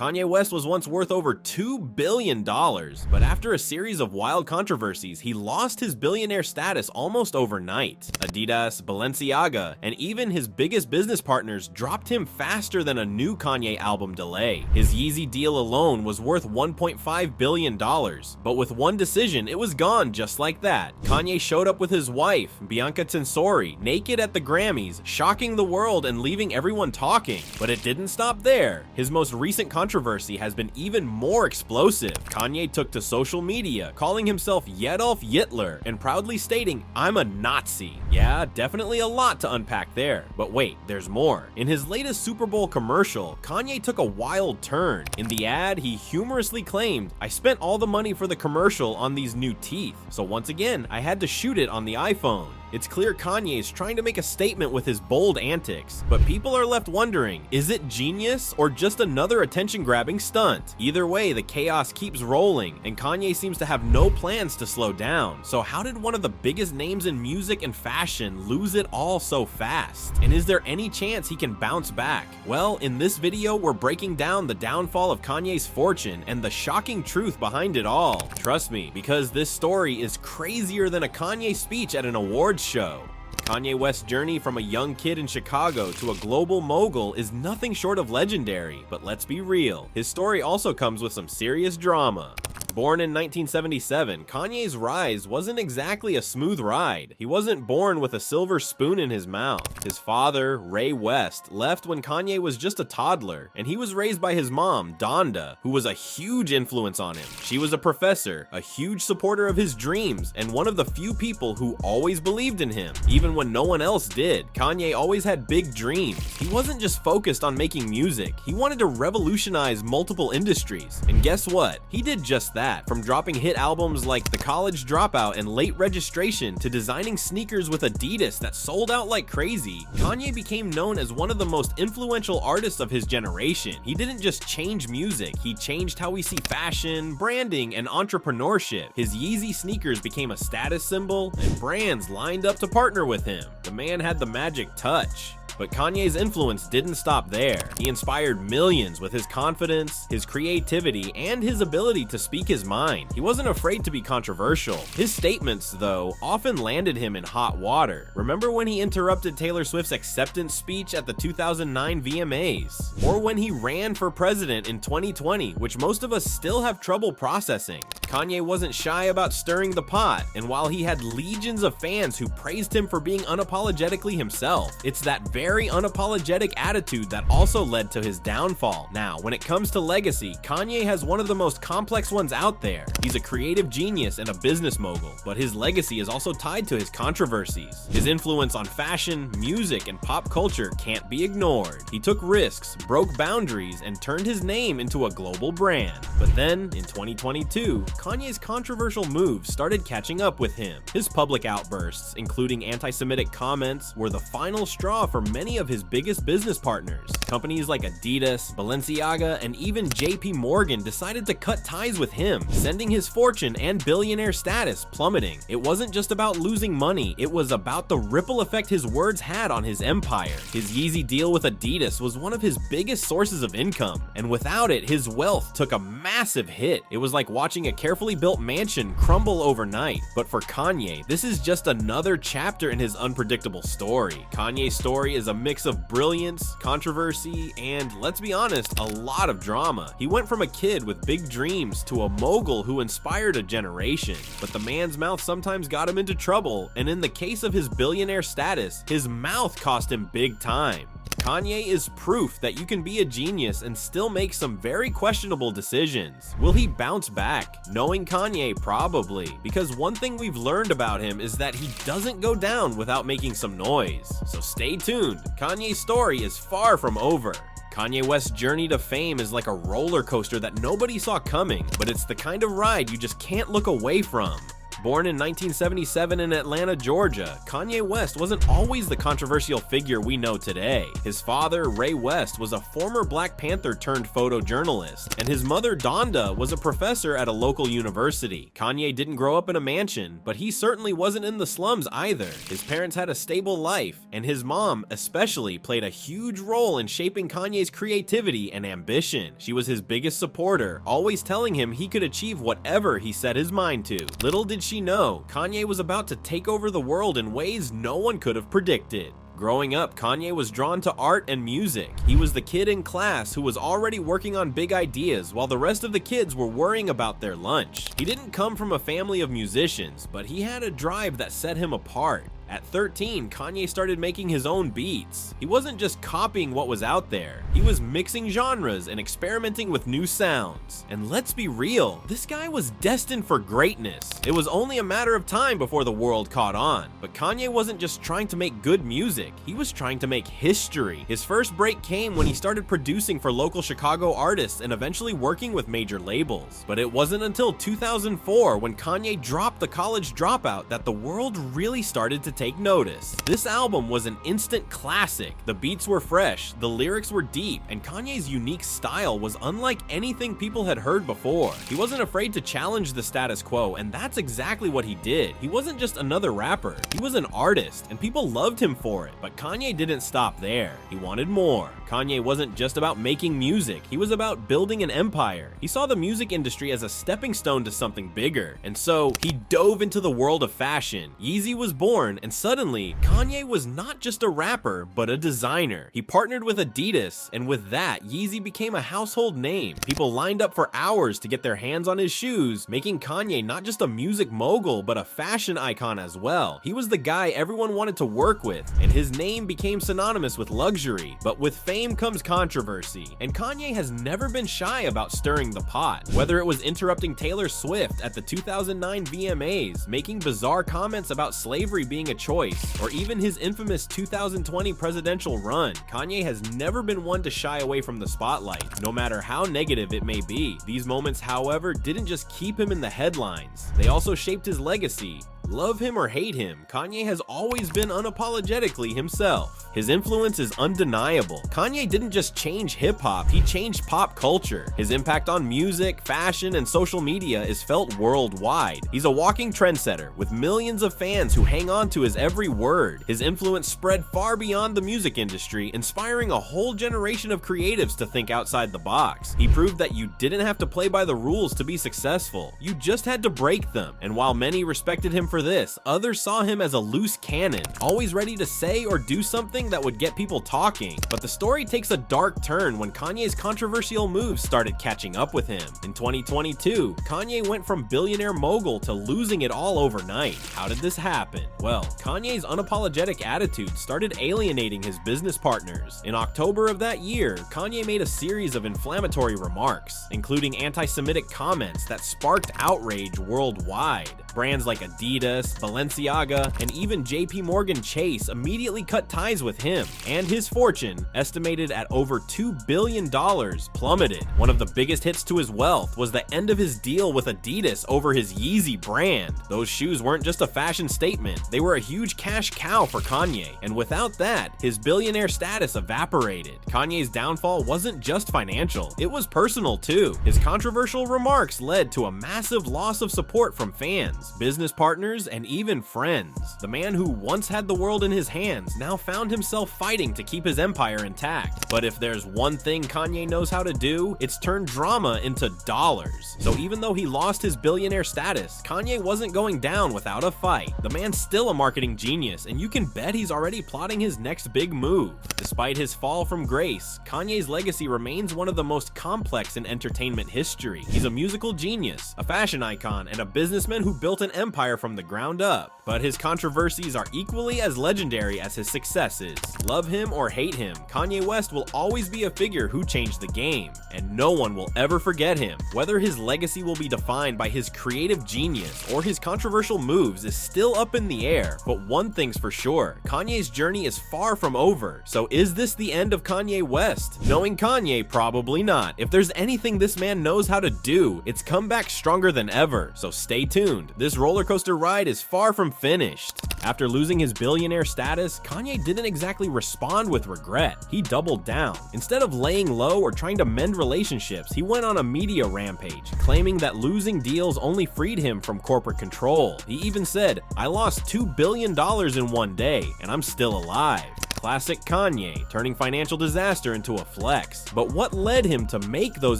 Kanye West was once worth over $2 billion, but after a series of wild controversies, he lost his billionaire status almost overnight. Adidas, Balenciaga, and even his biggest business partners dropped him faster than a new Kanye album delay. His Yeezy deal alone was worth $1.5 billion, but with one decision, it was gone just like that. Kanye showed up with his wife, Bianca Tensori, naked at the Grammys, shocking the world and leaving everyone talking. But it didn't stop there. His most recent controversy has been even more explosive. Kanye took to social media, calling himself Adolf Hitler and proudly stating, "I'm a Nazi." Yeah, definitely a lot to unpack there. But wait, there's more. In his latest Super Bowl commercial, Kanye took a wild turn. In the ad, he humorously claimed, "I spent all the money for the commercial on these new teeth, so once again, I had to shoot it on the iPhone." It's clear Kanye is trying to make a statement with his bold antics, but people are left wondering, is it genius or just another attention-grabbing stunt? Either way, the chaos keeps rolling, and Kanye seems to have no plans to slow down. So how did one of the biggest names in music and fashion lose it all so fast? And is there any chance he can bounce back? Well, in this video, we're breaking down the downfall of Kanye's fortune and the shocking truth behind it all. Trust me, because this story is crazier than a Kanye speech at an awards show. Kanye West's journey from a young kid in Chicago to a global mogul is nothing short of legendary, but let's be real, his story also comes with some serious drama. Born in 1977, Kanye's rise wasn't exactly a smooth ride. He wasn't born with a silver spoon in his mouth. His father, Ray West, left when Kanye was just a toddler, and he was raised by his mom, Donda, who was a huge influence on him. She was a professor, a huge supporter of his dreams, and one of the few people who always believed in him, even when no one else did. Kanye always had big dreams. He wasn't just focused on making music, he wanted to revolutionize multiple industries. And guess what? He did just that. From dropping hit albums like The College Dropout and Late Registration to designing sneakers with Adidas that sold out like crazy, Kanye became known as one of the most influential artists of his generation. He didn't just change music, he changed how we see fashion, branding, and entrepreneurship. His Yeezy sneakers became a status symbol, and brands lined up to partner with him. The man had the magic touch. But Kanye's influence didn't stop there. He inspired millions with his confidence, his creativity, and his ability to speak his mind. He wasn't afraid to be controversial. His statements, though, often landed him in hot water. Remember when he interrupted Taylor Swift's acceptance speech at the 2009 VMAs? Or when he ran for president in 2020, which most of us still have trouble processing. Kanye wasn't shy about stirring the pot, and while he had legions of fans who praised him for being unapologetically himself, it's that very unapologetic attitude that also led to his downfall. Now, when it comes to legacy, Kanye has one of the most complex ones out there. He's a creative genius and a business mogul, but his legacy is also tied to his controversies. His influence on fashion, music, and pop culture can't be ignored. He took risks, broke boundaries, and turned his name into a global brand. But then, in 2022, Kanye's controversial moves started catching up with him. His public outbursts, including anti-Semitic comments, were the final straw for many of his biggest business partners. Companies like Adidas, Balenciaga, and even JP Morgan decided to cut ties with him, sending his fortune and billionaire status plummeting. It wasn't just about losing money, it was about the ripple effect his words had on his empire. His Yeezy deal with Adidas was one of his biggest sources of income, and without it, his wealth took a massive hit. It was like watching a carefully built mansion crumble overnight. But for Kanye, this is just another chapter in his unpredictable story. Kanye's story is a mix of brilliance, controversy, and, let's be honest, a lot of drama. He went from a kid with big dreams to a mogul who inspired a generation. But the man's mouth sometimes got him into trouble, and in the case of his billionaire status, his mouth cost him big time. Kanye is proof that you can be a genius and still make some very questionable decisions. Will he bounce back? Knowing Kanye, probably, because one thing we've learned about him is that he doesn't go down without making some noise. So stay tuned, Kanye's story is far from over. Kanye West's journey to fame is like a roller coaster that nobody saw coming, but it's the kind of ride you just can't look away from. Born in 1977 in Atlanta, Georgia, Kanye West wasn't always the controversial figure we know today. His father, Ray West, was a former Black Panther turned photojournalist, and his mother, Donda, was a professor at a local university. Kanye didn't grow up in a mansion, but he certainly wasn't in the slums either. His parents had a stable life, and his mom, especially, played a huge role in shaping Kanye's creativity and ambition. She was his biggest supporter, always telling him he could achieve whatever he set his mind to. Little did she know, Kanye was about to take over the world in ways no one could have predicted. Growing up, Kanye was drawn to art and music. He was the kid in class who was already working on big ideas while the rest of the kids were worrying about their lunch. He didn't come from a family of musicians, but he had a drive that set him apart. At 13, Kanye started making his own beats. He wasn't just copying what was out there, he was mixing genres and experimenting with new sounds. And let's be real, this guy was destined for greatness. It was only a matter of time before the world caught on. But Kanye wasn't just trying to make good music, he was trying to make history. His first break came when he started producing for local Chicago artists and eventually working with major labels. But it wasn't until 2004, when Kanye dropped The College Dropout, that the world really started to take notice. This album was an instant classic. The beats were fresh, the lyrics were deep, and Kanye's unique style was unlike anything people had heard before. He wasn't afraid to challenge the status quo, and that's exactly what he did. He wasn't just another rapper, he was an artist, and people loved him for it. But Kanye didn't stop there. He wanted more. Kanye wasn't just about making music, he was about building an empire. He saw the music industry as a stepping stone to something bigger, and so he dove into the world of fashion. Yeezy was born, and suddenly, Kanye was not just a rapper, but a designer. He partnered with Adidas, and with that, Yeezy became a household name. People lined up for hours to get their hands on his shoes, making Kanye not just a music mogul, but a fashion icon as well. He was the guy everyone wanted to work with, and his name became synonymous with luxury. But with fame comes controversy, and Kanye has never been shy about stirring the pot. Whether it was interrupting Taylor Swift at the 2009 VMAs, making bizarre comments about slavery being a choice, or even his infamous 2020 presidential run, Kanye has never been one to shy away from the spotlight, no matter how negative it may be. These moments, however, didn't just keep him in the headlines, they also shaped his legacy. Love him or hate him, Kanye has always been unapologetically himself. His influence is undeniable. Kanye didn't just change hip-hop, he changed pop culture. His impact on music, fashion, and social media is felt worldwide. He's a walking trendsetter, with millions of fans who hang on to his every word. His influence spread far beyond the music industry, inspiring a whole generation of creatives to think outside the box. He proved that you didn't have to play by the rules to be successful, you just had to break them. And while many respected him for this, others saw him as a loose cannon, always ready to say or do something that would get people talking. But the story takes a dark turn when Kanye's controversial moves started catching up with him. In 2022, Kanye went from billionaire mogul to losing it all overnight. How did this happen? Well, Kanye's unapologetic attitude started alienating his business partners. In October of that year, Kanye made a series of inflammatory remarks, including anti-Semitic comments that sparked outrage worldwide. Brands like Adidas, Balenciaga, and even JP Morgan Chase immediately cut ties with him, and his fortune, estimated at over $2 billion, plummeted. One of the biggest hits to his wealth was the end of his deal with Adidas over his Yeezy brand. Those shoes weren't just a fashion statement, they were a huge cash cow for Kanye, and without that, his billionaire status evaporated. Kanye's downfall wasn't just financial, it was personal too. His controversial remarks led to a massive loss of support from fans, business partners, and even friends. The man who once had the world in his hands now found himself fighting to keep his empire intact. But if there's one thing Kanye knows how to do, it's turn drama into dollars. So even though he lost his billionaire status, Kanye wasn't going down without a fight. The man's still a marketing genius, and you can bet he's already plotting his next big move. Despite his fall from grace, Kanye's legacy remains one of the most complex in entertainment history. He's a musical genius, a fashion icon, and a businessman who built an empire from the ground up. But his controversies are equally as legendary as his successes. Love him or hate him, Kanye West will always be a figure who changed the game, and no one will ever forget him. Whether his legacy will be defined by his creative genius or his controversial moves is still up in the air, but one thing's for sure, Kanye's journey is far from over. So is this the end of Kanye West? Knowing Kanye, probably not. If there's anything this man knows how to do, it's come back stronger than ever. So stay tuned. This roller coaster ride is far from finished. After losing his billionaire status, Kanye didn't exactly respond with regret. He doubled down. Instead of laying low or trying to mend relationships, he went on a media rampage, claiming that losing deals only freed him from corporate control. He even said, "I lost $2 billion in one day, and I'm still alive." Classic Kanye, turning financial disaster into a flex. But what led him to make those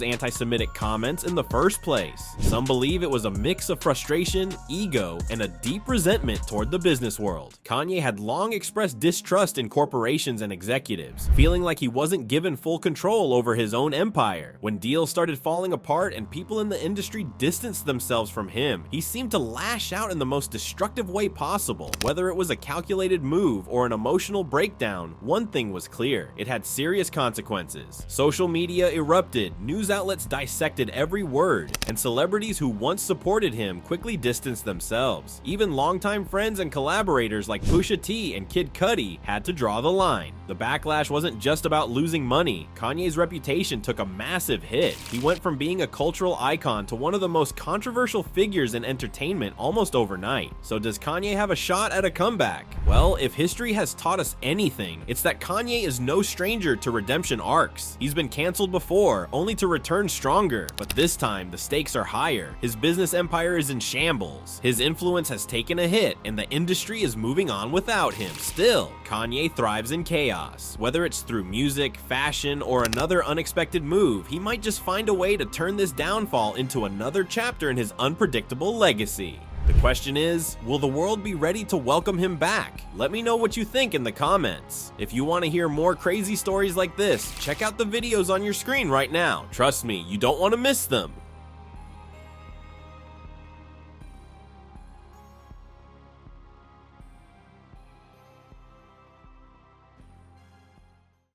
anti-Semitic comments in the first place? Some believe it was a mix of frustration, ego, and a deep resentment toward the business world. Kanye had long expressed distrust in corporations and executives, feeling like he wasn't given full control over his own empire. When deals started falling apart and people in the industry distanced themselves from him, he seemed to lash out in the most destructive way possible. Whether it was a calculated move or an emotional breakdown, one thing was clear: it had serious consequences. Social media erupted, news outlets dissected every word, and celebrities who once supported him quickly distanced themselves. Even longtime friends and collaborators like Pusha T and Kid Cudi had to draw the line. The backlash wasn't just about losing money. Kanye's reputation took a massive hit. He went from being a cultural icon to one of the most controversial figures in entertainment almost overnight. So does Kanye have a shot at a comeback? Well, if history has taught us anything, it's that Kanye is no stranger to redemption arcs. He's been canceled before, only to return stronger. But this time, the stakes are higher. His business empire is in shambles. His influence has taken a hit, and the industry is moving on without him. Still, Kanye thrives in chaos. Whether it's through music, fashion, or another unexpected move, he might just find a way to turn this downfall into another chapter in his unpredictable legacy. The question is, will the world be ready to welcome him back? Let me know what you think in the comments. If you want to hear more crazy stories like this, check out the videos on your screen right now. Trust me, you don't want to miss them.